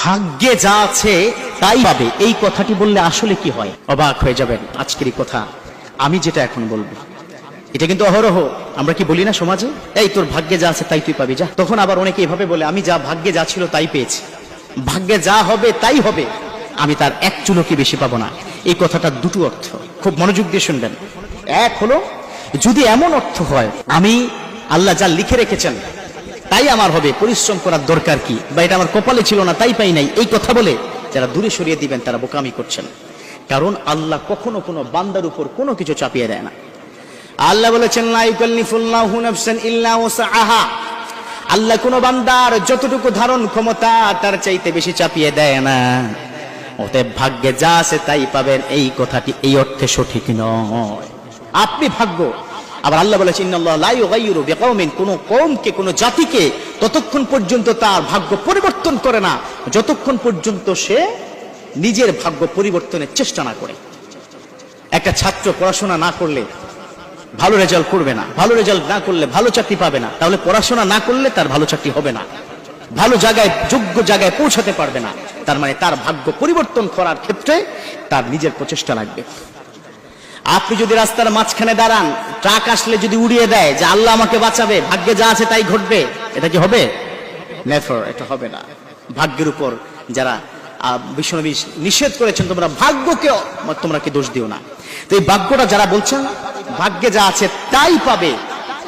ভাগ্যে যা আছে তাই পাবে, এই কথাটি বললে আসলে কি হয়? অবাক হয়ে যাবেন। আজকের এই কথা আমি যেটা এখন বলবো, এটা কিন্তু অহরহ আমরা কি বলি না সমাজে, এই তোর ভাগ্যে যা আছে তাই তুই পাবি, যা। তখন আবার অনেকে এভাবে বলে, আমি যা ভাগ্যে যা ছিল তাই পেয়েছি, ভাগ্যে যা হবে তাই হবে, আমি তার এক চুলো কি বেশি পাবো না। এই কথাটা দুটো অর্থ, খুব মনোযোগ দিয়ে শুনবেন। এক হলো, যদি এমন অর্থ হয় আমি আল্লাহ যা লিখে রেখেছেন তাই আমার হবে, পরিশ্রম করার দরকার কি, বা এটা আমার কপালে ছিল না তাই পাই নাই, এই কথা বলে যারা দূরে সরিয়ে দিবেন তারা বোকামি করছেন। কারণ আল্লাহ কখনো কোনো বান্দার উপর কোনো কিছু চাপিয়ে দেয় না। আল্লাহ বলেছেন, লা ইউকাল্লিফুল্লাহু নাফসান ইল্লা ওয়াসআহা, আল্লাহ কোনো বান্দার যতটুকু ধারণ ক্ষমতা তার চাইতে বেশি চাপিয়ে দেয় না। অতএব ভাগ্যে যা আছে তাই পাবেন, এই কথাটি এই অর্থে সঠিক নয়। আপনি ভাগ্য, আবার আল্লাহ বলেছেন, ইন্নাল্লাহা লা ইউগাইয়িরু বিকাওমিন, কোন কওমকে কোন জাতিকে ততক্ষণ পর্যন্ত তার ভাগ্য পরিবর্তন করে না যতক্ষণ পর্যন্ত সে নিজের ভাগ্য পরিবর্তনের চেষ্টা না করে। একটা ছাত্র পড়াশোনা না করলে ভালো রেজাল্ট করবে না, ভালো রেজাল্ট না করলে ভালো চাকরি পাবে না, তাহলে পড়াশোনা না করলে তার ভালো চাকরি হবে না, ভালো জায়গায় যোগ্য জায়গায় পৌঁছাতে পারবে না। তার মানে তার ভাগ্য পরিবর্তন করার ক্ষেত্রে তার নিজের প্রচেষ্টা লাগবে। আপনি যদি রাস্তার মাঝখানে দাঁড়ান, ট্রাক আসলে যদি উড়িয়ে দেয় যে আল্লাহ আমাকে বাঁচাবে, ভাগ্যে যা আছে তাই ঘটবে, এটা কি হবে? নেভার, এটা হবে না। ভাগ্যের উপর যারা বিশ্বনবী নিষেধ করেছেন তোমরা ভাগ্যকে তোমরা কি দোষ দিও না, তো এই বাক্যটা যারা বলছেন ভাগ্যে যা আছে তাই পাবে,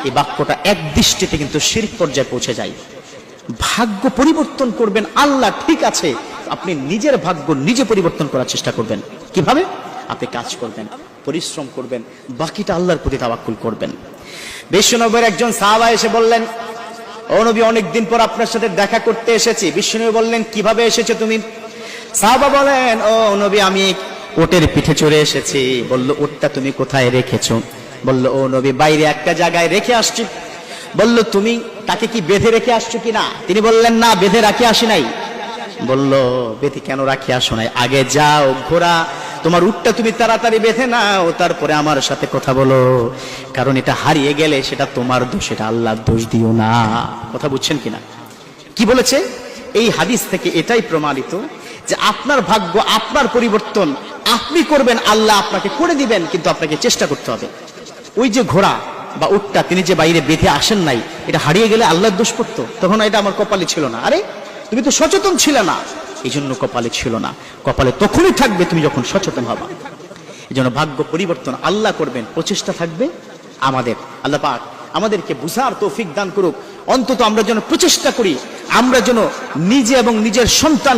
এই বাক্যটা এক দৃষ্টিতে কিন্তু শিরক পর্যায়ে পৌঁছে যায়। ভাগ্য পরিবর্তন করবেন আল্লাহ, ঠিক আছে, আপনি নিজের ভাগ্য নিজে পরিবর্তন করার চেষ্টা করবেন। কিভাবে? আপনি কাজ করবেন, পরিশ্রম করবেন, বাকিটা আল্লাহর প্রতি তাওয়াক্কুল করবেন। বিশ্বনবীর একজন সাহাবা এসে বললেন, ও নবী, অনেকদিন পর আপনার সাথে দেখা করতে এসেছি। বিশ্বনবী বললেন, কিভাবে এসেছো তুমি? সাহাবা বলেন, ও নবী, আমি ওটের পিঠে চড়ে এসেছি। বলল, ওটটা তুমি কোথায় রেখেছো? বলল, ও নবী, বাইরে একটা জায়গায় রেখে আসছি। বলল, তুমি তাকে কি বেঁধে রেখে আসছো কিনা? তিনি বললেন, না, বেঁধে রাখি আসি নাই। বলল, বেঁধে কেন রাখি আসো নাই? আগে যাও, ঘোড়া তোমার উটটা তুমি তাড়াতাড়ি বেঁধে নাও, তারপরে আমার সাথে কথা বলো, কারণ এটা হারিয়ে গেলে সেটা তোমার দোষ, এটা আল্লাহর দোষ দিও না। কথা বুঝছেন কিনা? কি বলেছে? এই হাদিস থেকে এটাই প্রমাণিত যে আপনার ভাগ্য, আপনার পরিবর্তন আপনি করবেন, আল্লাহ আপনাকে করে দিবেন, কিন্তু আপনাকে চেষ্টা করতে হবে। ওই যে ঘোড়া বা উটটা তিনি যে বাইরে বেঁধে আসেন নাই, এটা হারিয়ে গেলে আল্লাহর দোষ পড়তো, তখন এটা আমার কপালে ছিল না। আরে তুমি তো সচেতন ছিলে না, এই জন্য কপালে ছিল না। কপালে তখনই থাকবে তুমি যখন সচেতন হবা। এই জন্য ভাগ্য পরিবর্তন আল্লাহ করবেন, প্রচেষ্টা থাকবে আমাদের। আল্লাহ পাক আমাদেরকে বুঝার তৌফিক দান করুক। অন্তত আমরা যেন প্রচেষ্টা করি, আমরা যেন নিজে এবং নিজের সন্তান